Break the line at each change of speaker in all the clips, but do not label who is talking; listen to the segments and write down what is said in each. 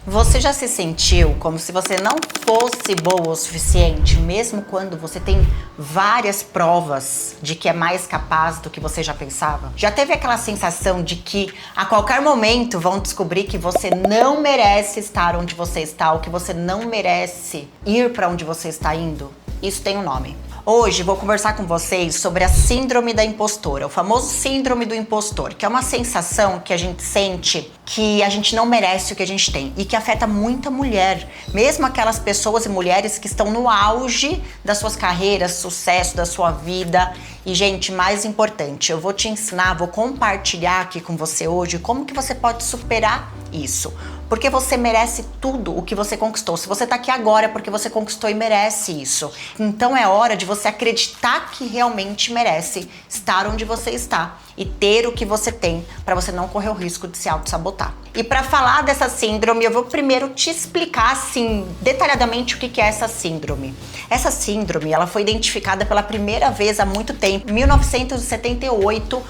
Você já se sentiu como se você não fosse boa o suficiente, mesmo quando você tem várias provas de que é mais capaz do que você já pensava? Já teve aquela sensação de que a qualquer momento vão descobrir que você não merece estar onde você está, ou que você não merece ir para onde você está indo? Isso tem um nome. Hoje vou conversar com vocês sobre a síndrome da impostora, o famoso síndrome do impostor, que é uma sensação que a gente sente que a gente não merece o que a gente tem e que afeta muita mulher, mesmo aquelas pessoas e mulheres que estão no auge das suas carreiras, sucesso da sua vida. E, gente, mais importante, eu vou te ensinar, vou compartilhar aqui com você hoje como que você pode superar isso. Porque você merece tudo o que você conquistou. Se você tá aqui agora é porque você conquistou e merece isso. Então é hora de você acreditar que realmente merece estar onde você está e ter o que você tem para você não correr o risco de se auto-sabotar. E para falar dessa síndrome, eu vou primeiro te explicar assim, detalhadamente o que é essa síndrome. Essa síndrome, ela foi identificada pela primeira vez há muito tempo, em 1978,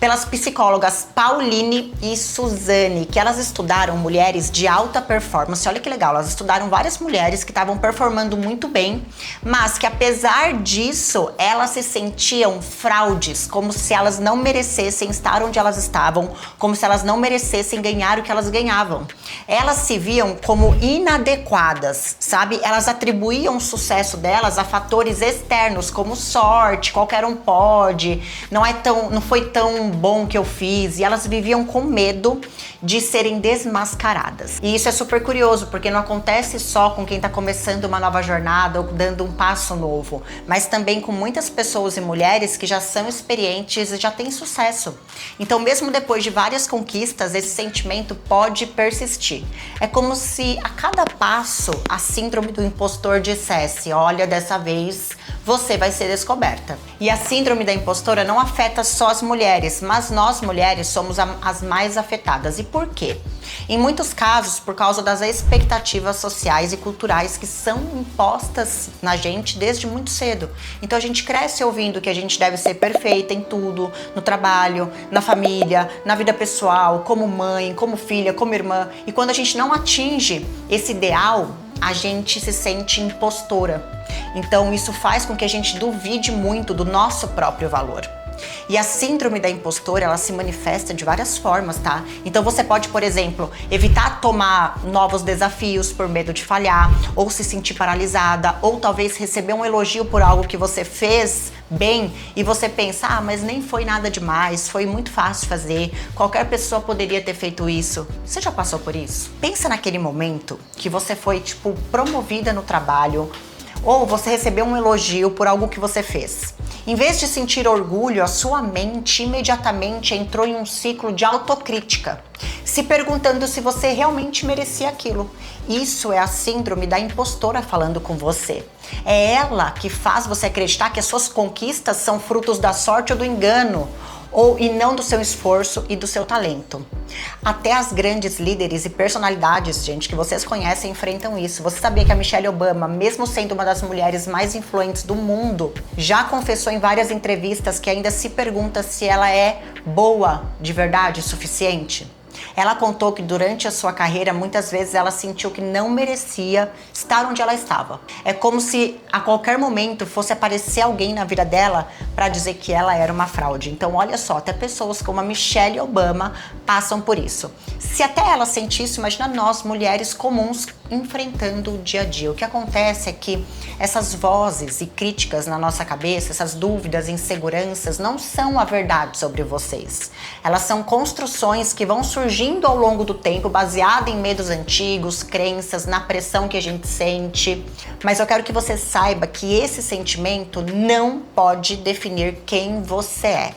pelas psicólogas Pauline e Suzane, que elas estudaram mulheres de alta performance. Olha que legal, elas estudaram várias mulheres que estavam performando muito bem, mas que apesar disso, elas se sentiam fraudes, como se elas não merecessem estar onde elas estavam, como se elas não merecessem ganhar o que elas ganhavam. Elas se viam como inadequadas, sabe? Elas atribuíam o sucesso delas a fatores externos, como sorte, qualquer um pode, não foi tão bom que eu fiz, e elas viviam com medo de serem desmascaradas. E isso é super curioso, porque não acontece só com quem tá começando uma nova jornada ou dando um passo novo, mas também com muitas pessoas e mulheres que já são experientes e já têm sucesso. Então, mesmo depois de várias conquistas, esse sentimento pode persistir. É como se a cada passo a síndrome do impostor dissesse: olha, dessa vez você vai ser descoberta. E a síndrome da impostora não afeta só as mulheres, mas nós mulheres somos as mais afetadas. E por quê? Em muitos casos, por causa das expectativas sociais e culturais que são impostas na gente desde muito cedo. Então a gente cresce ouvindo que a gente deve ser perfeita em tudo, no trabalho, na família, na vida pessoal, como mãe, como filha, como irmã. E quando a gente não atinge esse ideal, a gente se sente impostora. Então isso faz com que a gente duvide muito do nosso próprio valor. E a síndrome da impostora, ela se manifesta de várias formas, tá? Então você pode, por exemplo, evitar tomar novos desafios por medo de falhar, ou se sentir paralisada, ou talvez receber um elogio por algo que você fez bem e você pensa: ah, mas nem foi nada demais, foi muito fácil fazer, qualquer pessoa poderia ter feito isso. Você já passou por isso? Pensa naquele momento que você foi, promovida no trabalho, ou você recebeu um elogio por algo que você fez. Em vez de sentir orgulho, a sua mente imediatamente entrou em um ciclo de autocrítica, se perguntando se você realmente merecia aquilo. Isso é a síndrome da impostora falando com você. É ela que faz você acreditar que as suas conquistas são frutos da sorte ou do engano, e não do seu esforço e do seu talento. Até as grandes líderes e personalidades, gente, que vocês conhecem, enfrentam isso. Você sabia que a Michelle Obama, mesmo sendo uma das mulheres mais influentes do mundo, já confessou em várias entrevistas que ainda se pergunta se ela é boa de verdade o suficiente? Ela contou que durante a sua carreira, muitas vezes ela sentiu que não merecia estar onde ela estava. É como se a qualquer momento fosse aparecer alguém na vida dela para dizer que ela era uma fraude. Então, olha só, até pessoas como a Michelle Obama passam por isso. Se até ela sente isso, imagina nós, mulheres comuns, enfrentando o dia a dia. O que acontece é que essas vozes e críticas na nossa cabeça, essas dúvidas e inseguranças, não são a verdade sobre vocês. Elas são construções que vão surgindo ao longo do tempo, baseada em medos antigos, crenças, na pressão que a gente sente. Mas eu quero que você saiba que esse sentimento não pode definir quem você é.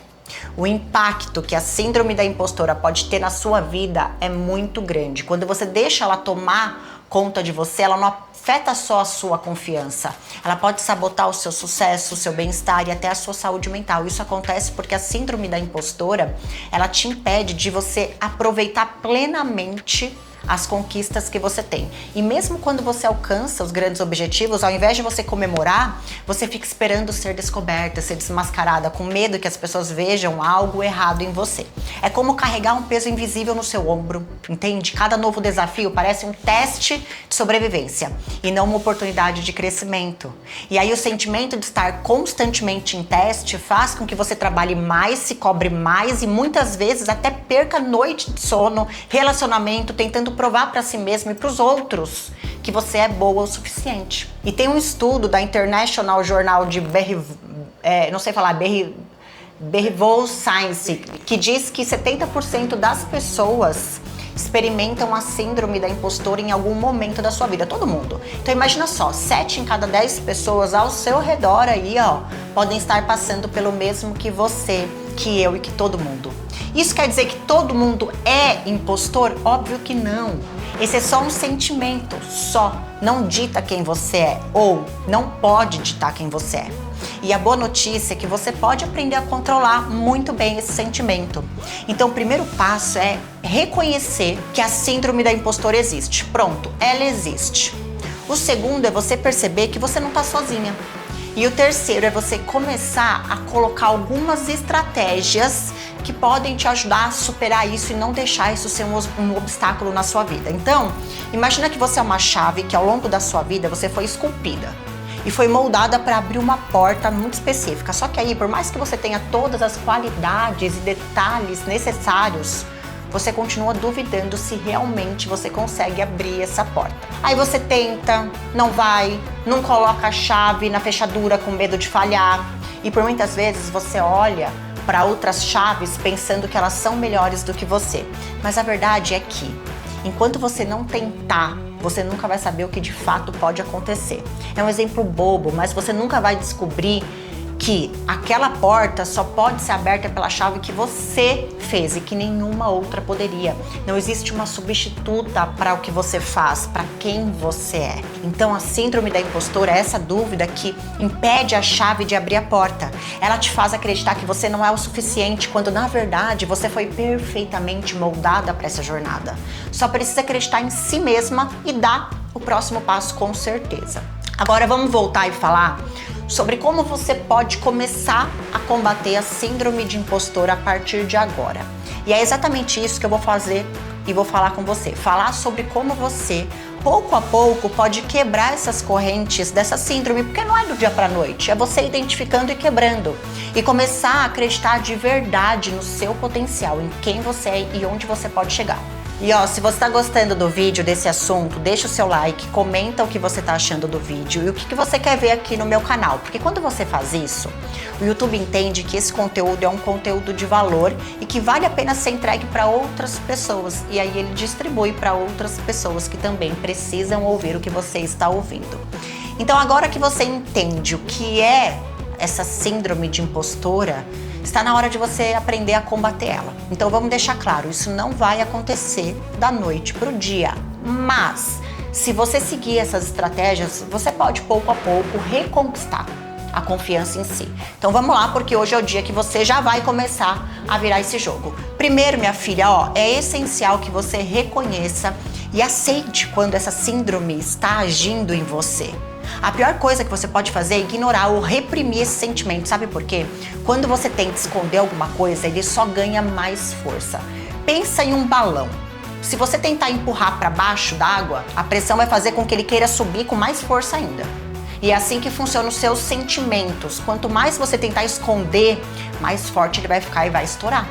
O impacto que a síndrome da impostora pode ter na sua vida é muito grande. Quando você deixa ela tomar conta de você, ela não afeta só a sua confiança. Ela pode sabotar o seu sucesso, o seu bem-estar e até a sua saúde mental. Isso acontece porque a síndrome da impostora, ela te impede de você aproveitar plenamente as conquistas que você tem. E mesmo quando você alcança os grandes objetivos, ao invés de você comemorar, você fica esperando ser descoberta, ser desmascarada, com medo que as pessoas vejam algo errado em você. É como carregar um peso invisível no seu ombro, entende? Cada novo desafio parece um teste de sobrevivência e não uma oportunidade de crescimento. E aí o sentimento de estar constantemente em teste faz com que você trabalhe mais, se cobre mais e muitas vezes até perca noite de sono, relacionamento, tentando provar para si mesmo e para os outros que você é boa o suficiente. E tem um estudo da International Journal de Behavioral Science que diz que 70% das pessoas experimentam a síndrome da impostora em algum momento da sua vida, todo mundo. Então imagina só, 7 em cada 10 pessoas ao seu redor aí, ó, podem estar passando pelo mesmo que você, que eu e que todo mundo. Isso quer dizer que todo mundo é impostor? Óbvio que não. Esse é só um sentimento, só. Não dita quem você é, ou não pode ditar quem você é. E a boa notícia é que você pode aprender a controlar muito bem esse sentimento. Então, o primeiro passo é reconhecer que a síndrome da impostora existe. Pronto, ela existe. O segundo é você perceber que você não está sozinha. E o terceiro é você começar a colocar algumas estratégias que podem te ajudar a superar isso e não deixar isso ser um obstáculo na sua vida. Então, imagina que você é uma chave que ao longo da sua vida você foi esculpida e foi moldada para abrir uma porta muito específica. Só que aí, por mais que você tenha todas as qualidades e detalhes necessários, você continua duvidando se realmente você consegue abrir essa porta. Aí você tenta, não vai, não coloca a chave na fechadura com medo de falhar. E por muitas vezes você olha para outras chaves pensando que elas são melhores do que você. Mas a verdade é que, enquanto você não tentar, você nunca vai saber o que de fato pode acontecer. É um exemplo bobo, mas você nunca vai descobrir que aquela porta só pode ser aberta pela chave que você fez e que nenhuma outra poderia. Não existe uma substituta para o que você faz, para quem você é. Então a síndrome da impostora é essa dúvida que impede a chave de abrir a porta. Ela te faz acreditar que você não é o suficiente, quando na verdade você foi perfeitamente moldada para essa jornada. Só precisa acreditar em si mesma e dar o próximo passo com certeza. Agora vamos voltar e falar sobre como você pode começar a combater a síndrome de impostor a partir de agora. E é exatamente isso que eu vou fazer e vou falar com você. Falar sobre como você, pouco a pouco, pode quebrar essas correntes dessa síndrome, porque não é do dia para a noite, é você identificando e quebrando. E começar a acreditar de verdade no seu potencial, em quem você é e onde você pode chegar. E ó, se você tá gostando do vídeo, desse assunto, deixa o seu like, comenta o que você tá achando do vídeo e o que você quer ver aqui no meu canal. Porque quando você faz isso, o YouTube entende que esse conteúdo é um conteúdo de valor e que vale a pena ser entregue para outras pessoas. E aí ele distribui para outras pessoas que também precisam ouvir o que você está ouvindo. Então agora que você entende o que é essa síndrome de impostora, está na hora de você aprender a combater ela. Então vamos deixar claro, isso não vai acontecer da noite para o dia. Mas, se você seguir essas estratégias, você pode pouco a pouco reconquistar a confiança em si. Então vamos lá, porque hoje é o dia que você já vai começar a virar esse jogo. Primeiro, minha filha, ó, é essencial que você reconheça e aceite quando essa síndrome está agindo em você. A pior coisa que você pode fazer é ignorar ou reprimir esse sentimento. Sabe por quê? Quando você tenta esconder alguma coisa, ele só ganha mais força. Pensa em um balão. Se você tentar empurrar para baixo d'água, a pressão vai fazer com que ele queira subir com mais força ainda. E é assim que funcionam os seus sentimentos. Quanto mais você tentar esconder, mais forte ele vai ficar e vai estourar.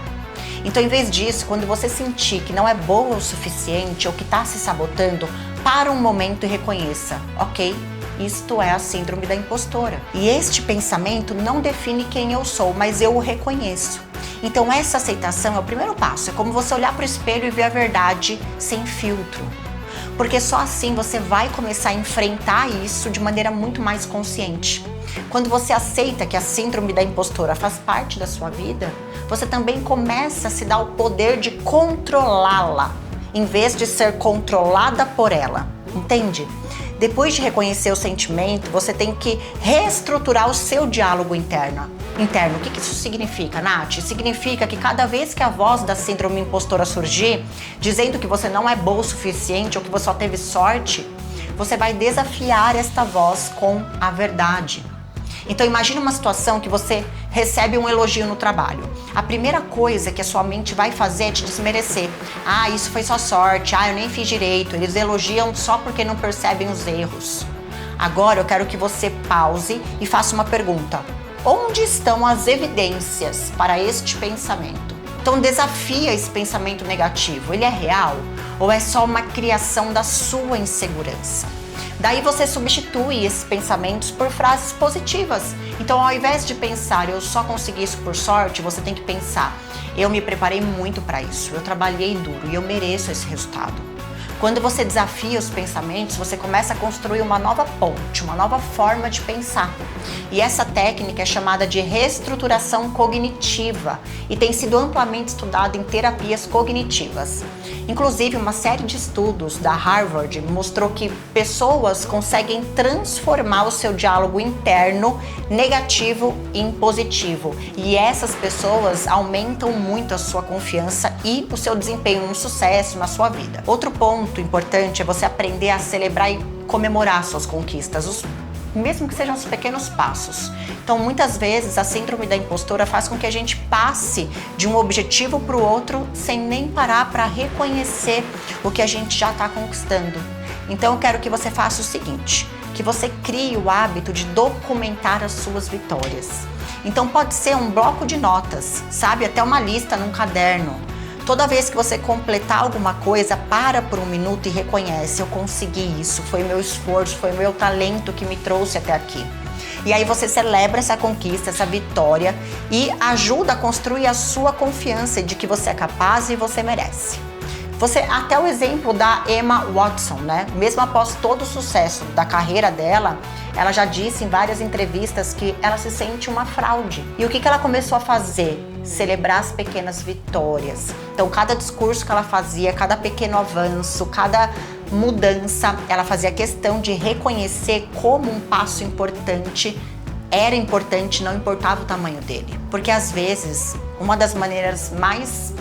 Então, em vez disso, quando você sentir que não é boa o suficiente ou que está se sabotando, para um momento e reconheça, ok? Isto é a síndrome da impostora. E este pensamento não define quem eu sou, mas eu o reconheço. Então essa aceitação é o primeiro passo. É como você olhar para o espelho e ver a verdade sem filtro. Porque só assim você vai começar a enfrentar isso de maneira muito mais consciente. Quando você aceita que a síndrome da impostora faz parte da sua vida, você também começa a se dar o poder de controlá-la, em vez de ser controlada por ela. Entende? Depois de reconhecer o sentimento, você tem que reestruturar o seu diálogo interno. interno. O que isso significa, Nath? Significa que cada vez que a voz da síndrome impostora surgir, dizendo que você não é boa o suficiente ou que você só teve sorte, você vai desafiar esta voz com a verdade. Então imagine uma situação que você recebe um elogio no trabalho. A primeira coisa que a sua mente vai fazer é te desmerecer. Ah, isso foi só sorte. Ah, eu nem fiz direito. Eles elogiam só porque não percebem os erros. Agora eu quero que você pause e faça uma pergunta. Onde estão as evidências para este pensamento? Então desafia esse pensamento negativo. Ele é real ou é só uma criação da sua insegurança? Daí você substitui esses pensamentos por frases positivas. Então, ao invés de pensar, eu só consegui isso por sorte, você tem que pensar, eu me preparei muito para isso, eu trabalhei duro e eu mereço esse resultado. Quando você desafia os pensamentos, você começa a construir uma nova ponte, uma nova forma de pensar. E essa técnica é chamada de reestruturação cognitiva e tem sido amplamente estudada em terapias cognitivas. Inclusive, uma série de estudos da Harvard mostrou que pessoas conseguem transformar o seu diálogo interno negativo em positivo. E essas pessoas aumentam muito a sua confiança e o seu desempenho no sucesso na sua vida. Outro ponto importante é você aprender a celebrar e comemorar suas conquistas, mesmo que sejam os pequenos passos. Então, muitas vezes, a síndrome da impostora faz com que a gente passe de um objetivo para o outro sem nem parar para reconhecer o que a gente já está conquistando. Então, eu quero que você faça o seguinte, que você crie o hábito de documentar as suas vitórias. Então, pode ser um bloco de notas, sabe? Até uma lista num caderno. Toda vez que você completar alguma coisa, para por um minuto e reconhece, eu consegui isso, foi meu esforço, foi meu talento que me trouxe até aqui. E aí você celebra essa conquista, essa vitória e ajuda a construir a sua confiança de que você é capaz e você merece. Até o exemplo da Emma Watson, né? Mesmo após todo o sucesso da carreira dela, ela já disse em várias entrevistas que ela se sente uma fraude. E o que ela começou a fazer? Celebrar as pequenas vitórias. Então, cada discurso que ela fazia, cada pequeno avanço, cada mudança, ela fazia questão de reconhecer como um passo importante era importante, não importava o tamanho dele. Porque às vezes, uma das maneiras mais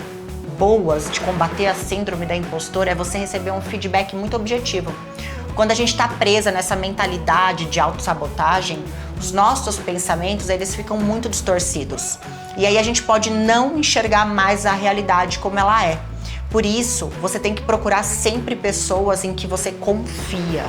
boas de combater a síndrome da impostora é você receber um feedback muito objetivo. Quando a gente está presa nessa mentalidade de autossabotagem, os nossos pensamentos eles ficam muito distorcidos. E aí a gente pode não enxergar mais a realidade como ela é. Por isso, você tem que procurar sempre pessoas em que você confia,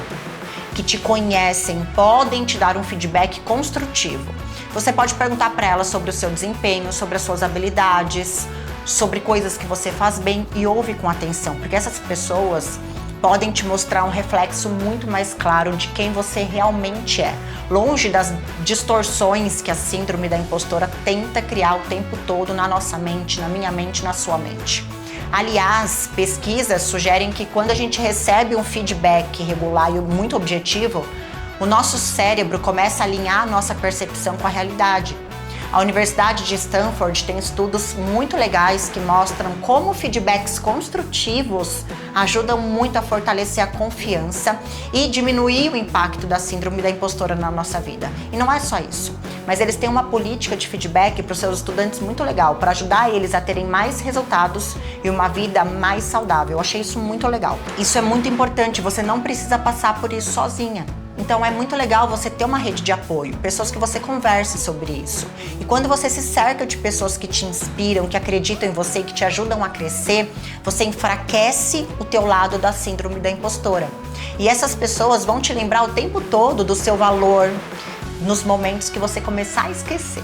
que te conhecem, podem te dar um feedback construtivo. Você pode perguntar para elas sobre o seu desempenho, sobre as suas habilidades, sobre coisas que você faz bem e ouve com atenção, porque essas pessoas podem te mostrar um reflexo muito mais claro de quem você realmente é, longe das distorções que a síndrome da impostora tenta criar o tempo todo na nossa mente, na minha mente, na sua mente. Aliás, pesquisas sugerem que quando a gente recebe um feedback regular e muito objetivo, o nosso cérebro começa a alinhar a nossa percepção com a realidade. A Universidade de Stanford tem estudos muito legais que mostram como feedbacks construtivos ajudam muito a fortalecer a confiança e diminuir o impacto da síndrome da impostora na nossa vida. E não é só isso, mas eles têm uma política de feedback para os seus estudantes muito legal, para ajudar eles a terem mais resultados e uma vida mais saudável. Eu achei isso muito legal. Isso é muito importante, você não precisa passar por isso sozinha. Então é muito legal você ter uma rede de apoio, pessoas que você converse sobre isso. E quando você se cerca de pessoas que te inspiram, que acreditam em você e que te ajudam a crescer, você enfraquece o teu lado da síndrome da impostora. E essas pessoas vão te lembrar o tempo todo do seu valor nos momentos que você começar a esquecer.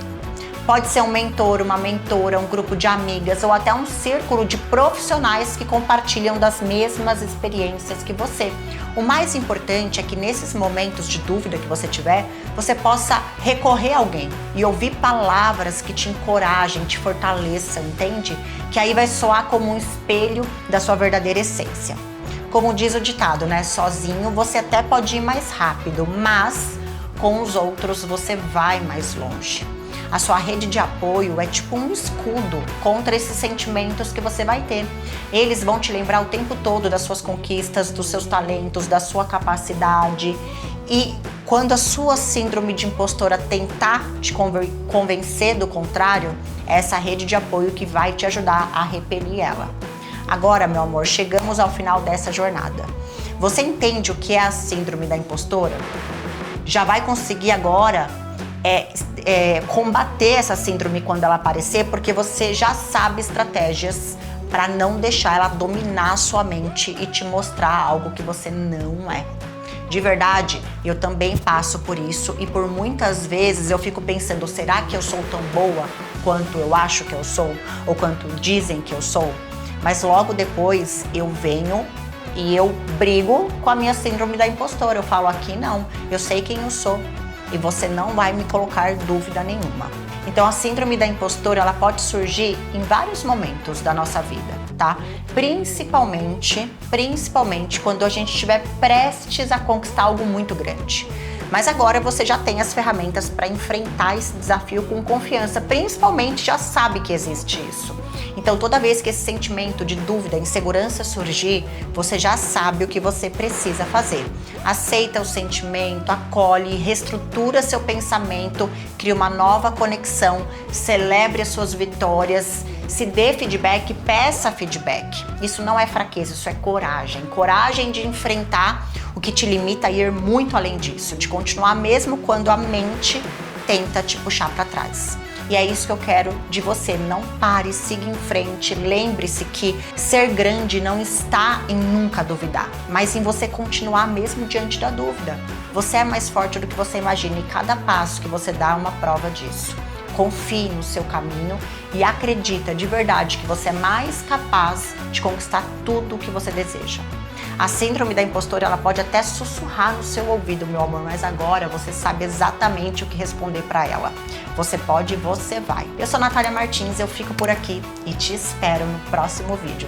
Pode ser um mentor, uma mentora, um grupo de amigas ou até um círculo de profissionais que compartilham das mesmas experiências que você. O mais importante é que nesses momentos de dúvida que você tiver, você possa recorrer a alguém e ouvir palavras que te encorajem, te fortaleçam, entende? Que aí vai soar como um espelho da sua verdadeira essência. Como diz o ditado, né? Sozinho você até pode ir mais rápido, mas com os outros você vai mais longe. A sua rede de apoio é tipo um escudo contra esses sentimentos que você vai ter. Eles vão te lembrar o tempo todo das suas conquistas, dos seus talentos, da sua capacidade. E Quando a sua síndrome de impostora tentar te convencer do contrário, é essa rede de apoio que vai te ajudar a repelir ela. Agora, meu amor, chegamos ao final dessa jornada. Você entende o que é a síndrome da impostora? Já vai conseguir agora combater essa síndrome quando ela aparecer, porque você já sabe estratégias para não deixar ela dominar a sua mente e te mostrar algo que você não é. De verdade, eu também passo por isso e por muitas vezes eu fico pensando, será que eu sou tão boa quanto eu acho que eu sou? Ou quanto dizem que eu sou? Mas logo depois eu venho e eu brigo com a minha síndrome da impostora. Eu falo, aqui não, eu sei quem eu sou e você não vai me colocar dúvida nenhuma. Então a síndrome da impostora, ela pode surgir em vários momentos da nossa vida, tá? Principalmente quando a gente estiver prestes a conquistar algo muito grande. Mas agora você já tem as ferramentas para enfrentar esse desafio com confiança, principalmente já sabe que existe isso. Então toda vez que esse sentimento de dúvida, insegurança surgir, você já sabe o que você precisa fazer. Aceita o sentimento, acolhe, reestrutura seu pensamento, cria uma nova conexão, celebre as suas vitórias, se dê feedback, peça feedback. Isso não é fraqueza, isso é coragem. Coragem de enfrentar o que te limita a ir muito além disso, de continuar mesmo quando a mente tenta te puxar para trás. E é isso que eu quero de você. Não pare, siga em frente. Lembre-se que ser grande não está em nunca duvidar, mas em você continuar mesmo diante da dúvida. Você é mais forte do que você imagina e cada passo que você dá é uma prova disso. Confie no seu caminho e acredita de verdade que você é mais capaz de conquistar tudo o que você deseja. A síndrome da impostora, ela pode até sussurrar no seu ouvido, meu amor, mas agora você sabe exatamente o que responder para ela. Você pode e você vai. Eu sou Natália Martins, eu fico por aqui e te espero no próximo vídeo.